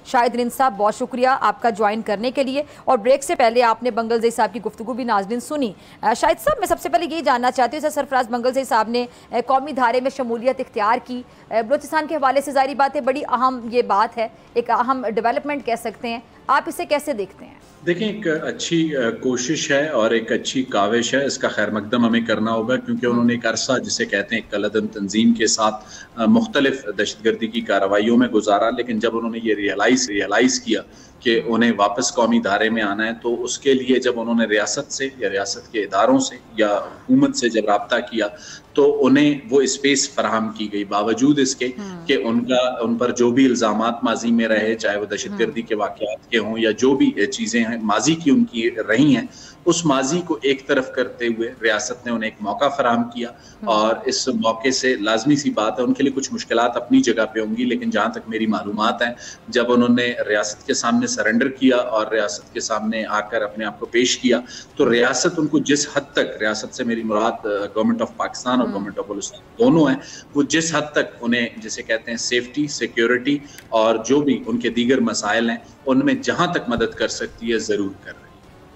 शाहिद रिंद साहब, बहुत शुक्रिया आपका ज्वाइन करने के लिए। और ब्रेक से पहले आपने बंगलज़ई साहब की गुफ्तगू भी नाज़रीन सुनी। शाहिद साहब, मैं सबसे पहले यही जानना चाहती हूँ, सरफराज बंगलज़ई साहब ने कौमी धारे में शमूलियत इख्तियार की, बलूचिस्तान के हवाले से ज़ाहिर बात है बड़ी अहम ये बात है, एक अहम डेवलपमेंट कह सकते हैं, आप इसे कैसे देखते हैं? देखें, एक अच्छी कोशिश है और एक अच्छी काविश है, इसका खैर मकदम हमें करना होगा, क्योंकि उन्होंने एक अरसा जिसे कहते हैं कलदम तंजीम के साथ मुख्तलिफ दहशतगर्दी की कार्रवाइयों में गुजारा, लेकिन जब उन्होंने ये रियलाइज़ किया कि उन्हें वापस कौमी धारे में आना है, तो उसके लिए जब उन्होंने रियासत से या रियासत के इदारों से या हुकूमत से जब रब्ता किया तो उन्हें वो स्पेस फराहम की गई, बावजूद इसके कि उन पर जो भी इल्ज़ामात माजी में रहे, चाहे वो दहशतगर्दी के वाक़यात के हों या जो भी चीज़ें हैं माजी की उनकी रही हैं, उस माजी को एक तरफ करते हुए रियासत ने उन्हें एक मौका फराहम किया। और इस मौके से लाजमी सी बात है, उनके लिए कुछ मुश्किलात अपनी जगह पे होंगी, लेकिन जहाँ तक मेरी मालूमात है, जब उन्होंने रियासत के सामने सरेंडर किया और रियासत के सामने आकर अपने आप को पेश किया, तो रियासत उनको जिस हद तक, रियासत से मेरी मुराद गवर्नमेंट ऑफ पाकिस्तान और गवर्नमेंट ऑफ बलूचिस्तान दोनों हैं, वो जिस हद तक उन्हें जिसे कहते हैं सेफ्टी, सिक्योरिटी और जो भी उनके दीगर मसाइल हैं, उनमें जहाँ तक मदद कर सकती है ज़रूर कर रही है।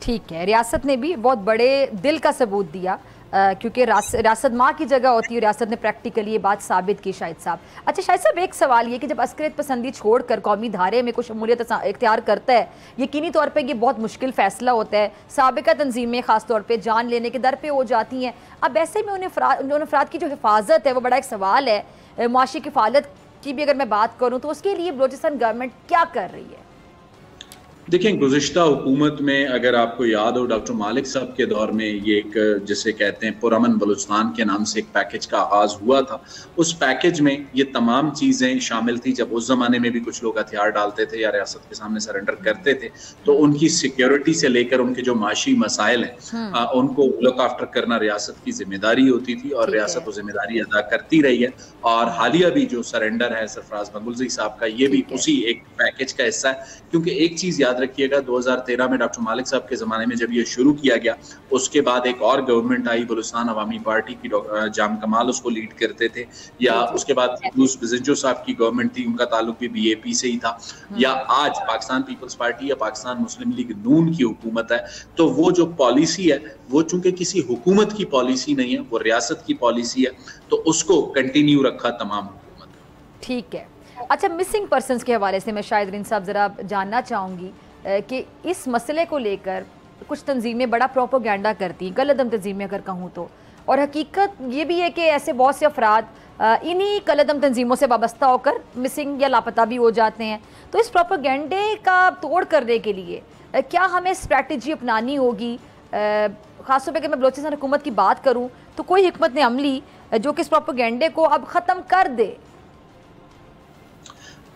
ठीक है, रियासत ने भी बहुत बड़े दिल का सबूत दिया, क्योंकि रियासत माँ की जगह होती है, रियासत ने प्रैक्टिकली ये बात साबित की। शाहिद साहब, अच्छा शाहिद साहब, एक सवाल ये कि जब अस्करियत पसंदी छोड़कर कौमी धारे में कुछ शमूलियत इख्तियार करता है, यकीनी तौर पे ये बहुत मुश्किल फैसला होता है, साबिका तंजीमें ख़ास तौर पे जान लेने के दर पे हो जाती हैं। अब ऐसे में उन अफराद की जो हिफाजत है वो बड़ा एक सवाल है। मुआशी किफ़ालत की भी अगर मैं बात करूँ तो उसके लिए बलूचिस्तान गवर्नमेंट क्या कर रही है? देखें, गुज़िश्ता हुकूमत में अगर आपको याद हो, डॉक्टर मालिक साहब के दौर में ये एक जिसे कहते हैं पुरअमन बलूचिस्तान के नाम से एक पैकेज का आगाज़ हुआ था। उस पैकेज में ये तमाम चीज़ें शामिल थी। जब उस ज़माने में भी कुछ लोग हथियार डालते थे या रियासत के सामने सरेंडर करते थे, तो उनकी सिक्योरिटी से लेकर उनके जो माशी मसाइल हैं उनको लुक आफ्टर करना रियासत की जिम्मेदारी होती थी और रियासत वो जिम्मेदारी अदा करती रही है। और हालिया भी जो सरेंडर है सरफराज बंगलज़ई साहब का, ये भी उसी एक पैकेज का हिस्सा है। क्योंकि एक चीज़ याद रखिएगा, 2013 में डॉक्टर मालिक साहब के ज़माने में जब ये शुरू किया गया, उसके बाद एक और गवर्नमेंट आई, बलूचिस्तान अवामी पार्टी की, जाम कमाल उसको लीड करते थे, या उसके बाद यूनुस बिजंजो साहब की गवर्नमेंट थी, उनका ताल्लुक भी बीएपी से ही था, या आज पाकिस्तान पीपल्स पार्टी या पाकिस्तान मुस्लिम लीग नून की हुकूमत है। तो वो जो पॉलिसी है वो चूंकि किसी हुकूमत की पॉलिसी नहीं है, वो रियासत की पॉलिसी है, तो उसको कंटिन्यू रखा तमाम हुकूमत। ठीक है, अच्छा मिसिंग पर्सनस के हवाले से मैं शाहिद रिंद साहब ज़रा जानना चाहूँगी कि इस मसले को लेकर कुछ तंजीमें बड़ा प्रोपोगेंडा करती हैं, कलअदम तंजीमें अगर कहूँ तो, और हकीकत ये भी है कि ऐसे बहुत से अफराद इन्हीं कलअदम तंजीमों से वाबस्ता होकर मिसिंग या लापता भी हो जाते हैं। तो इस प्रोपोगेंडे का तोड़ करने के लिए क्या हमें स्ट्रैटेजी अपनानी होगी? ख़ासतौर पर अगर मैं बलूचिस्तान हुकूमत की बात करूँ तो कोई हिकमत अमली जो कि इस प्रोपोगेंडे को अब ख़त्म कर दे।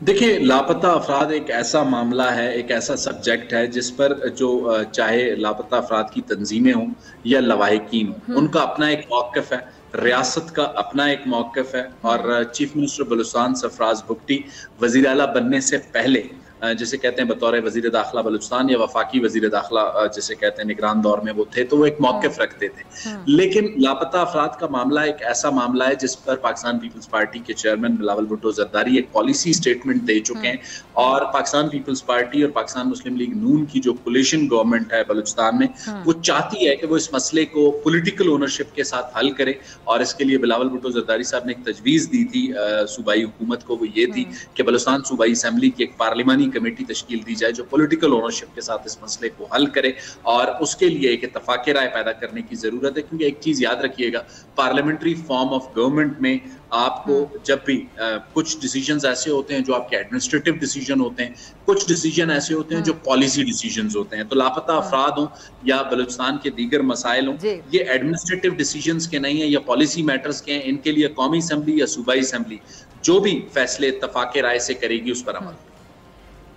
देखिए, लापता अफराद एक ऐसा मामला है, एक ऐसा सब्जेक्ट है जिस पर जो चाहे लापता अफराद की तंजीमें हों या लवाहिकीन हों, उनका अपना एक मौक़िफ़ है, रियासत का अपना एक मौक़िफ़ है। और चीफ मिनिस्टर बलूचिस्तान सरफराज भुट्टी वज़ीर आला बनने से पहले जिसे कहते हैं बतौर वज़ीर दाखिला बलूचिस्तान या वफाकी वज़ीर दाखिला जिसे कहते हैं निगरान दौर में वो थे, तो वो एक मौक़िफ़ रखते थे। लेकिन लापता अफराद का मामला एक ऐसा मामला है जिस पर पाकिस्तान पीपल्स पार्टी के चेयरमैन बिलावल भुट्टो जरदारी एक पॉलिसी स्टेटमेंट दे चुके हैं। और पाकिस्तान पीपल्स पार्टी और पाकिस्तान मुस्लिम लीग नून की जो कोलिशन गवर्नमेंट है बलूचिस्तान में, वो चाहती है कि वो इस मसले को पॉलिटिकल ओनरशिप के साथ हल करे। और इसके लिए बिलावल भुट्टो जरदारी साहब ने एक तजवीज़ दी थी सूबाई हुकूमत को, वो ये थी कि बलूचिस्तान सूबाई असम्बली की एक पार्लिमानी कमेटी तश्कील दी जाए जो पॉलिटिकल ओनरशिप के साथ इस मसले को हल करे। और उसके लिए एक इत्तफाक़ राय पैदा करने की ज़रूरत है, क्योंकि एक चीज़ याद रखिएगा, पार्लियामेंट्री फॉर्म ऑफ गवर्नमेंट में आपको जब भी कुछ डिसीजंस ऐसे होते हैं जो आपके एडमिनिस्ट्रेटिव डिसीजन होते हैं, कुछ डिसीजन ऐसे होते हैं जो पॉलिसी डिसीजंस होते हैं। तो लापता अफराद हों या बलूचिस्तान के दीगर मसाइल हों, ये एडमिनिस्ट्रेटिव डिसीजंस के नहीं है या पॉलिसी मैटर्स के हैं। इनके लिए कौमी असम्बली या सूबाई असम्बली जो भी फैसले इत्तफाक़ राय से करेगी उस पर अमल।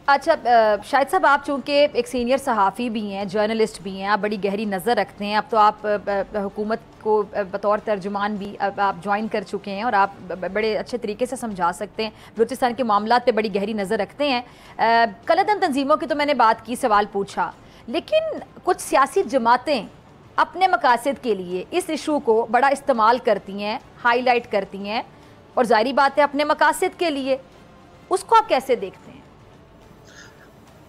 अच्छा शाहिद साहब, आप चूँकि एक सीनियर सहाफ़ी भी हैं, जर्नलिस्ट भी हैं, आप बड़ी गहरी नज़र रखते हैं। अब तो आप हुकूमत को बतौर तर्जुमान भी आप ज्वाइन कर चुके हैं और आप बड़े अच्छे तरीके से समझा सकते हैं, बलूचिस्तान के मामलात पे बड़ी गहरी नज़र रखते हैं। कलअदम तंजीमों की तो मैंने बात की, सवाल पूछा, लेकिन कुछ सियासी जमातें अपने मकासद के लिए इस इशू को बड़ा इस्तेमाल करती हैं, हाईलाइट करती हैं, और ज़ाहिरी बात है अपने मकासद के लिए। उसको आप कैसे देखते हैं?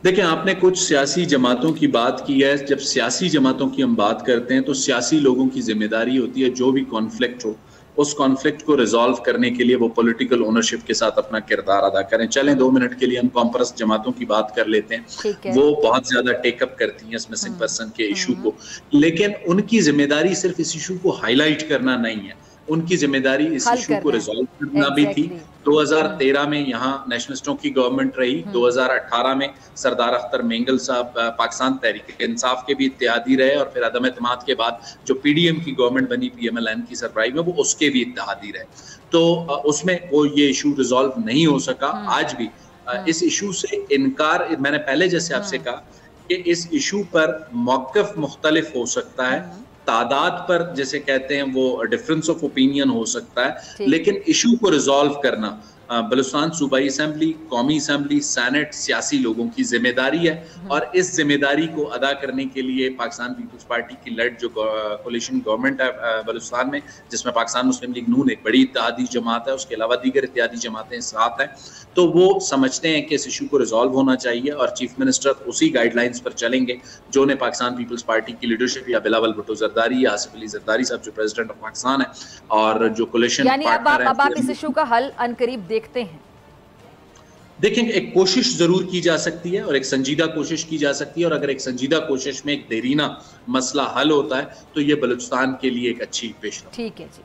देखिए, आपने कुछ सियासी जमातों की बात की है। जब सियासी जमातों की हम बात करते हैं तो सियासी लोगों की जिम्मेदारी होती है जो भी कॉन्फ्लिक्ट हो उस कॉन्फ्लिक्ट को रिजॉल्व करने के लिए वो पॉलिटिकल ओनरशिप के साथ अपना किरदार अदा करें। चलें 2 मिनट के लिए हम कॉम्प्रेस जमातों की बात कर लेते हैं। वो बहुत ज्यादा टेकअप करती हैं इस मिसिंग पर्सन के इशू को, लेकिन उनकी जिम्मेदारी सिर्फ इस इशू को हाईलाइट करना नहीं है, उनकी जिम्मेदारी इस इशू को रिजॉल्व करना भी थी। 2013 में यहाँ नेशनलिस्टों की गवर्नमेंट रही, 2018 में सरदार अख्तर मेंगल साहब पाकिस्तान तहरीक इंसाफ के भी इत्तेहादी रहे, और फिर अदम एतमाद के बाद जो पीडीएम की गवर्नमेंट बनी पीएमएलएन की सरबराही में, वो उसके भी इत्तेहादी रहे। तो उसमें वो ये इशू रिजॉल्व नहीं हो सका। आज भी इस इशू से इनकार, मैंने पहले जैसे आपसे कहा कि इस इशू पर मौक़िफ़ मुख्तलिफ हो सकता है, तादाद पर जैसे कहते हैं वो डिफरेंस ऑफ ओपिनियन हो सकता है, लेकिन इशू को रिजॉल्व करना बलूचिस्तान सूबाई असेंबली, कौमी असेंबली, सेनेट, सियासी लोगों की जिम्मेदारी है। और इस जिम्मेदारी को अदा करने के लिए पाकिस्तान पीपल्स पार्टी की लेड जो कोलिशन गवर्नमेंट है बलूचिस्तान में, जिसमें पाकिस्तान मुस्लिम लीग नून एक बड़ी इत्तेहादी जमात है, उसके अलावा दीगर इत्तेहादी जमातें साथ हैं, तो वो समझते हैं कि इस इशू को रिजॉल्व होना चाहिए और चीफ मिनिस्टर उसी गाइडलाइंस पर चलेंगे जो ने पाकिस्तान पीपल्स पार्टी की लीडरशिप या बिलावल भुट्टो जरदारी या आसिफ अली जरदारी साहब जो प्रेसिडेंट ऑफ पाकिस्तान है और जो कोलिशन पार्टनर है। अब आप इस इशू का हल अनकरीब देखते हैं? देखें, एक कोशिश जरूर की जा सकती है और एक संजीदा कोशिश की जा सकती है, और अगर एक संजीदा कोशिश में एक देरीना मसला हल होता है तो ये बलूचिस्तान के लिए एक अच्छी पेशरफ। ठीक है जी।